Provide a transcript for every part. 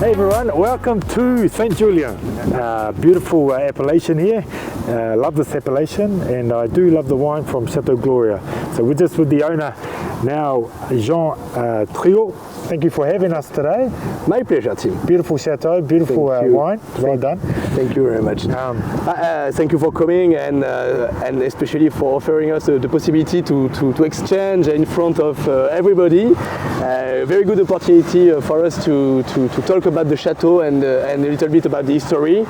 Hey everyone, welcome to St. Julien. Beautiful appellation here. Love this appellation, and I do love the wine from Château Gloria. So we're just with the owner now, Jean Trio. Thank you for having us today. My pleasure, Tim. Beautiful chateau, beautiful wine. Well done. Thank you very much. Thank you for coming and especially for offering us the possibility to exchange in front of everybody. Very good opportunity for us to talk about the chateau and a little bit about the history.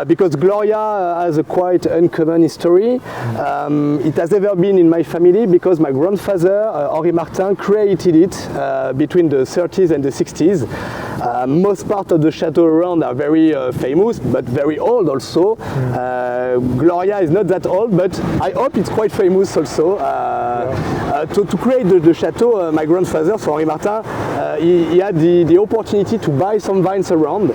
Because Gloria has a quite uncommon history. It has never been in my family because my grandfather, Henri Martin, created it between the 30s and the 60s. Most part of the chateau around are very famous, but very old also. Gloria is not that old, but I hope it's quite famous also. To create the chateau, my grandfather, so Henri Martin, he had the opportunity to buy some vines around.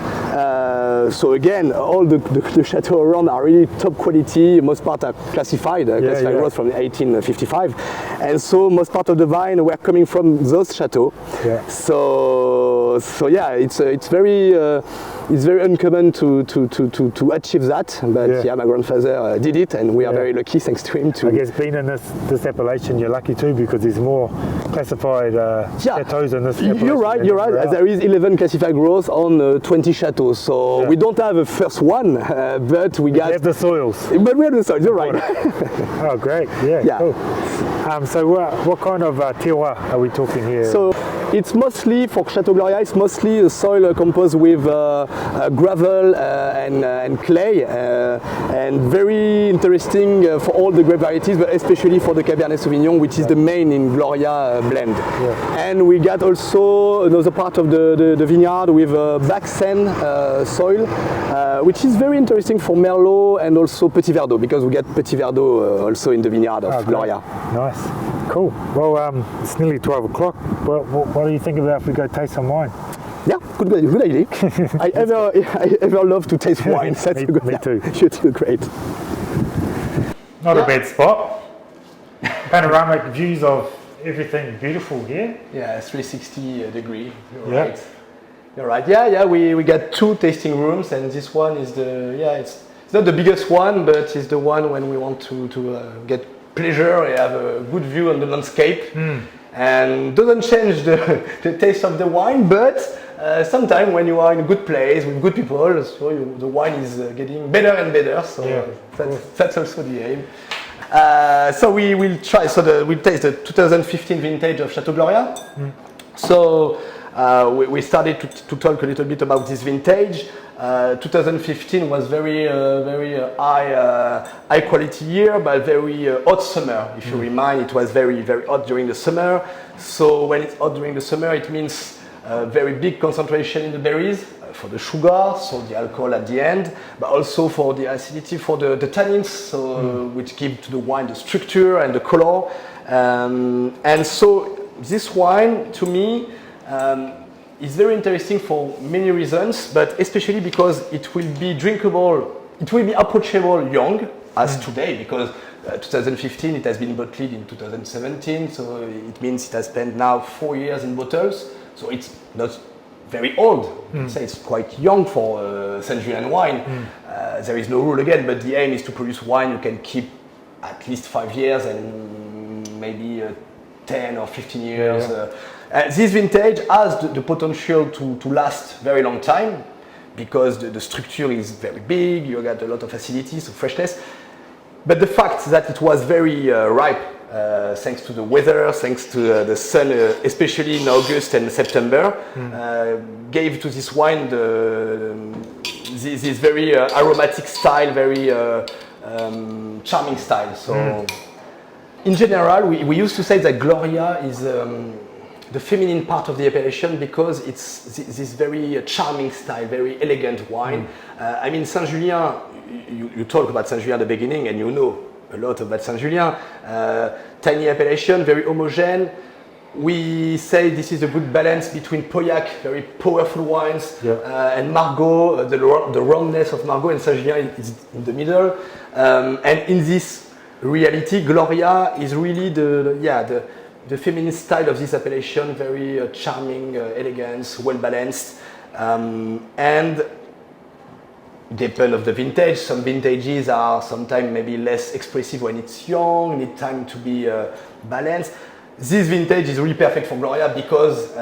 So again, all the chateaux around are really top quality. Most part are classified growth from 1855, and so most part of the vine were coming from those chateaux. Yeah. So yeah, it's very uncommon to achieve that. But yeah, my grandfather did it, and we are very lucky thanks to him too. I guess being in this appellation, you're lucky too because there's more classified chateaux in this appellation. You're right. There is 11 classified growths on 20 chateaux. So we don't have a first one, but we have the soils. But we have the soils. You're right. Oh, great! Yeah. Cool. So what kind of terroir are we talking here? So it's mostly for Château Gloria. It's mostly a soil composed with gravel and clay, and very interesting for all the grape varieties, but especially for the Cabernet Sauvignon, which is the main in Gloria blend. Yeah. And we got also another part of the vineyard with black sand soil, which is very interesting for Merlot and also Petit Verdot, because we get Petit Verdot also in the vineyard of Gloria. Nice. Cool. Well, it's nearly 12 o'clock. Well, what do you think about if we go taste some wine? Yeah, good idea. I ever love to taste wine. That's a good me too. You too, great. Not a bad spot. Panoramic views of everything beautiful here. Yeah, 360 degree. You're right. Yeah. We got two tasting rooms, and this one is it's not the biggest one, but it's the one when we want to get pleasure. We have a good view on the landscape, and doesn't change the taste of the wine, but sometimes when you are in a good place with good people, so the wine is getting better and better. So that's also the aim. So we will try. So we'll taste the 2015 vintage of Château Gloria. So we started to talk a little bit about this vintage. 2015 was very high quality year, but very hot summer. If you remind, it was very hot during the summer. So when it's hot during the summer, it means very big concentration in the berries for the sugar, so the alcohol at the end, but also for the acidity, for the tannins, so which give to the wine the structure and the color. And so this wine, to me, is very interesting for many reasons, but especially because it will be drinkable, it will be approachable young, as today, because 2015 it has been bottled in 2017, so it means it has spent now 4 years in bottles, so it's not very old. I'd say it's quite young for St. Julien wine. There is no rule again, but the aim is to produce wine you can keep at least 5 years and maybe 10 or 15 years. This vintage has the potential to last very long time because the structure is very big, you got a lot of acidity, so freshness. But the fact that it was very ripe, thanks to the weather, thanks to the sun, especially in August and September, gave to this wine this very aromatic style, very charming style. So, in general, we used to say that Gloria is the feminine part of the appellation because it's this very charming style, very elegant wine. I mean, Saint Julien, you talk about Saint Julien at the beginning and you know a lot about Saint Julien. Tiny appellation, very homogene. We say this is a good balance between Pauillac, very powerful wines, and Margaux, the roundness of Margaux, and Saint Julien is in the middle. And in this reality, Gloria is really the feminine style of this appellation, very charming, elegance, well balanced. And depend of the vintage. Some vintages are sometimes maybe less expressive when it's young, need time to be balanced. This vintage is really perfect for Gloria because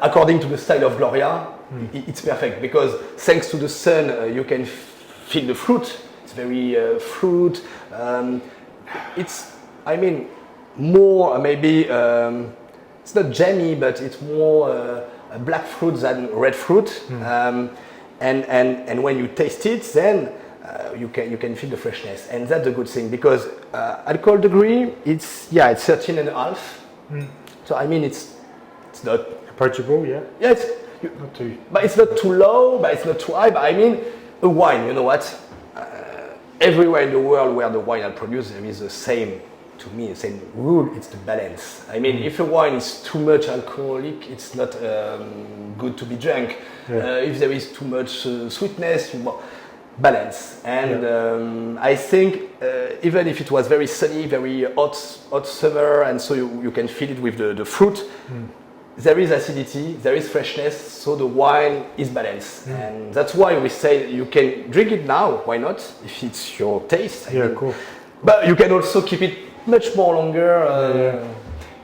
according to the style of Gloria, it's perfect because thanks to the sun, you can feel the fruit. It's very fruit. It's, I mean, more maybe, it's not jammy, but it's more black fruit than red fruit. And when you taste it, then you can feel the freshness, and that's a good thing because alcohol degree it's 13 and a half. So I mean it's not Approachable, yeah. yeah it's Not too. but it's not too low, but it's not too high. But I mean a wine, you know what? Everywhere in the world where the wine are produced, there is the same. To me, the same rule. It's the balance. I mean, if a wine is too much alcoholic, it's not good to be drunk. If there is too much sweetness, balance. And I think even if it was very sunny, very hot summer, and so you can feel it with the fruit, there is acidity, there is freshness, so the wine is balanced. And that's why we say you can drink it now, why not, if it's your taste. I mean. Cool. But you can also keep it much more longer.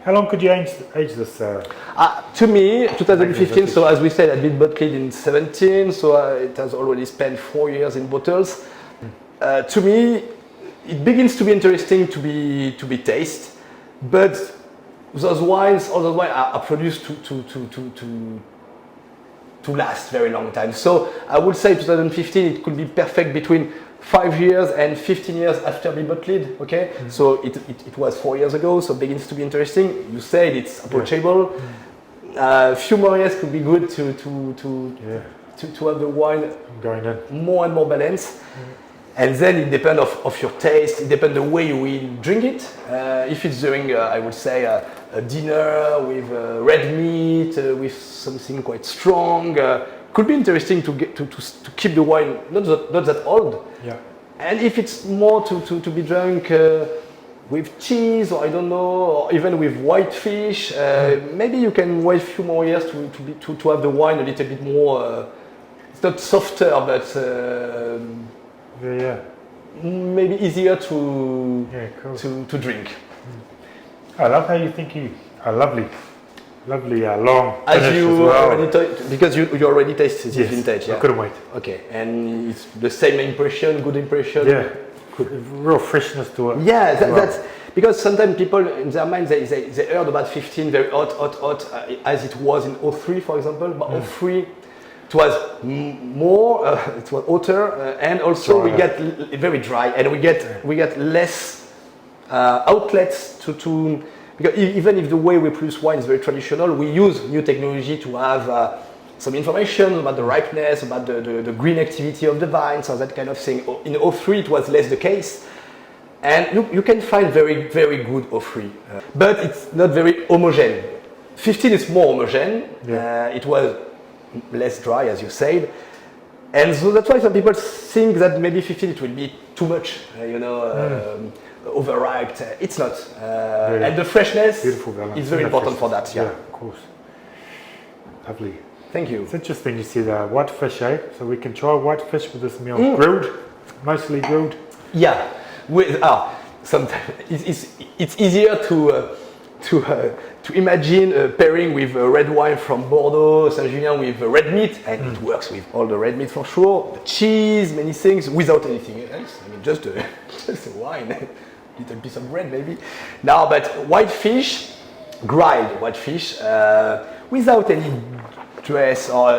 How long could you age this? To me, 2015, so as we said, I'd been bottled in 17, so it has already spent 4 years in bottles. To me, it begins to be interesting to be tasted, but those wines, all those wines are produced to last very long time. So I would say 2015 it could be perfect between 5 years and 15 years after being bottled. Okay, so it was 4 years ago, so begins to be interesting. You said it's approachable. A few more years could be good to have the wine Going in. more and more balanced. And then it depends of your taste. It depends the way you will drink it. If it's during, I would say, a dinner with red meat, with something quite strong, could be interesting to keep the wine not that old. Yeah. And if it's more to be drunk with cheese, or I don't know, or even with white fish, maybe you can wait a few more years to have the wine a little bit more. It's not softer, but. Maybe easier to drink. I love how you think you are lovely, long. As you as well. already because you already tasted this vintage. Yeah? I couldn't wait. Okay, and it's the same impression, good impression. Yeah, real freshness to it. Yeah, that's because sometimes people in their mind they heard about 15 very hot, as it was in 03, for example, but 03. It was more, it was hotter, and also Drier. we get very dry, and we get less outlets to because even if the way we produce wine is very traditional, we use new technology to have some information about the ripeness, about the green activity of the vines, or that kind of thing. In 03 it was less the case, and you can find very good 03, but it's not very homogeneous. 15 is more homogeneous. It was less dry, as you said, and so that's why some people think that maybe 15 it will be too much, overripe. It's not, and the freshness is very important for that. Yeah, of course. Lovely. Thank you. It's interesting you see the white fish, so we can try white fish with this meal. Grilled, mostly grilled. Yeah, sometimes it's easier to imagine pairing with red wine from Bordeaux, Saint Julien with red meat, and it works with all the red meat for sure. The cheese, many things, without anything else. I mean, just a wine, little piece of bread maybe. Now, but white fish, grilled white fish, without any dress or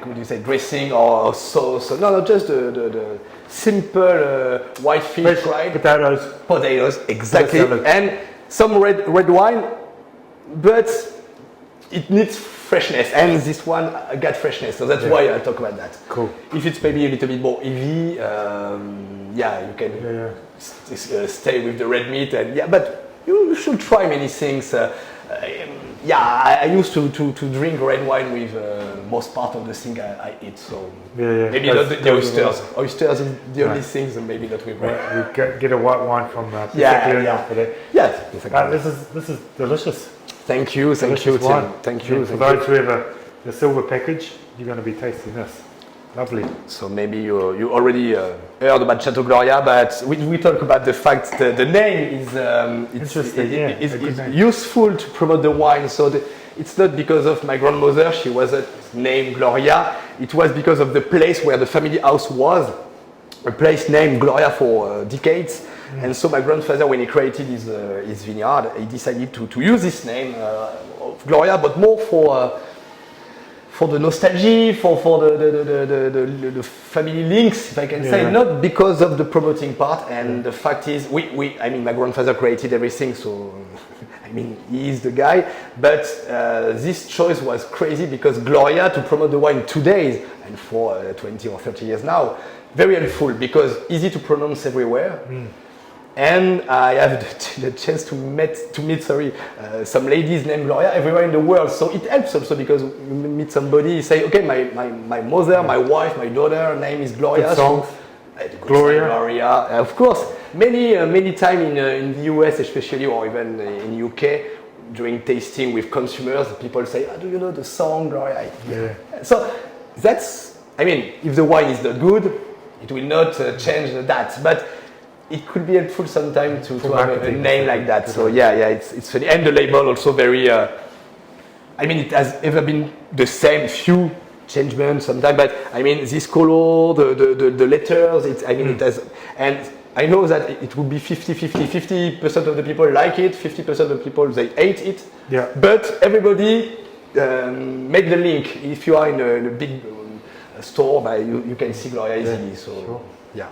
could you say dressing or sauce? No, just the simple white fish, grilled potatoes, exactly, and some red wine, but it needs freshness, and this one got freshness, so that's why I talk about that. Cool. If it's maybe a little bit more heavy, you can stay with the red meat, and but you should try many things. I used to drink red wine with most part of the thing I eat, so maybe not the oysters. Oysters is the only things, and maybe not with red. We get a white wine from for that. Yes. This is delicious. Thank you, Tim. Thank you. For those who ever the silver package, you're going to be tasting this. Lovely. So maybe you already heard about Château Gloria, but we talk about the fact that the name is Interesting, it's useful to promote the wine. So it's not because of my grandmother, she wasn't named Gloria. It was because of the place where the family house was, a place named Gloria for decades. And so my grandfather, when he created his vineyard, he decided to use this name of Gloria, but more for the nostalgia, for the family links, if I can say, not because of the promoting part. And the fact is, I mean, my grandfather created everything, so I mean, he is the guy. But this choice was crazy because Gloria, to promote the wine today and for 20 or 30 years now, very helpful because easy to pronounce everywhere. And I have the chance to meet some ladies named Gloria everywhere in the world. So it helps also because you meet somebody, you say, okay, my mother, my wife, my daughter, name is Gloria. Good song. Gloria. Of course, many times in the US especially, or even in UK, during tasting with consumers, people say, do you know the song Gloria? Yeah. So that's, I mean, if the wine is not good, it will not change that. But it could be helpful sometimes to have a name like that. So it's funny. And the label also very, I mean, it has ever been the same, few changements sometimes, but I mean, this color, the letters, it has, and I know that it would be 50% of the people like it, 50% of the people, they hate it. Yeah. But everybody make the link. If you are in a big store, you can see Gloria easily. So, yeah.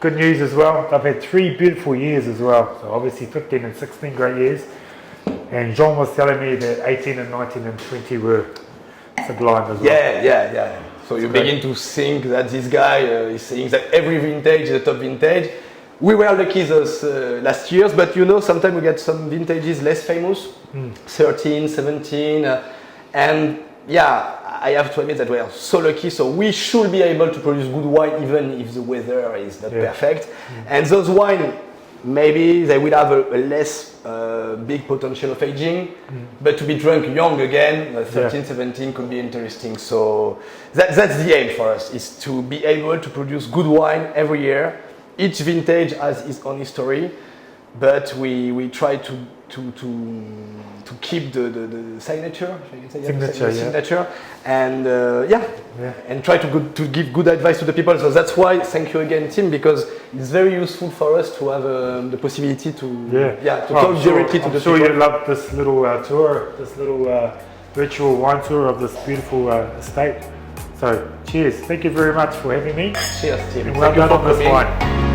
Good news as well. I've had 3 beautiful years as well. So obviously 15 and 16 great years. And Jean was telling me that 18 and 19 and 20 were sublime as well. Yeah. So you begin to think that this guy is saying that every vintage is a top vintage. We were lucky those last years, but you know, sometimes we get some vintages less famous, 13, 17, and yeah, I have to admit that we are so lucky, so we should be able to produce good wine even if the weather is not perfect. And those wine, maybe they will have a less big potential of aging, but to be drunk young again, 13, 17 could be interesting. So that's the aim for us, is to be able to produce good wine every year. Each vintage has its own history, but we try to keep the signature, and and try to give good advice to the people. So that's why thank you again, Tim, because it's very useful for us to have the possibility to talk directly to the people. I'm sure you love this little tour, this little virtual wine tour of this beautiful estate. So cheers, thank you very much for having me. Cheers, Tim. And well done on this wine.